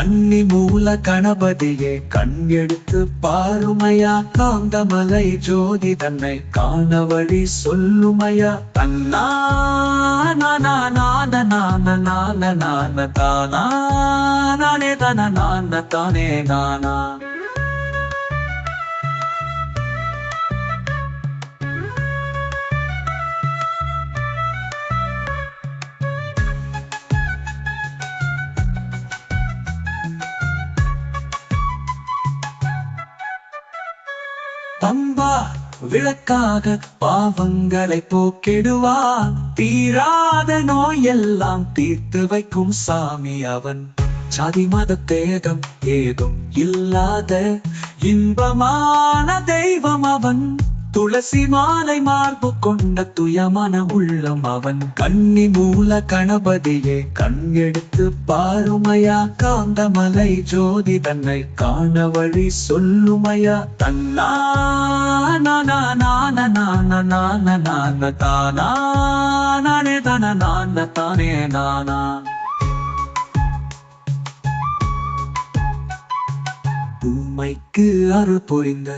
கன்னி மூல கணபதியே கண் எடுத்து பாருமையா, காந்தமலை ஜோதி தன்னை காண வழி சொல்லுமையா. தன்னா நான நான நான நான நான தானா நானே தன நான தானே நானா. பம்பா விளக்காக பாவங்களை போக்கிடுவான், தீராத நோயெல்லாம் தீர்த்து வைக்கும் சாமி அவன். சாதி மத தேகம் ஏதும் இல்லாத இன்பமான தெய்வம் அவன். துளசி மாலை மார்பு கொண்ட துயமான உள்ளம் அவன். கன்னி மூல கணபதியே கண் எடுத்து பாருமையா, காந்தமலை ஜோதி தன்னை காண வழி சொல்லுமையா. தன்னா நான நான நான நான நான தானா நானே தன நான தானே நானா. உம்மைக்கு அருள் புரிந்த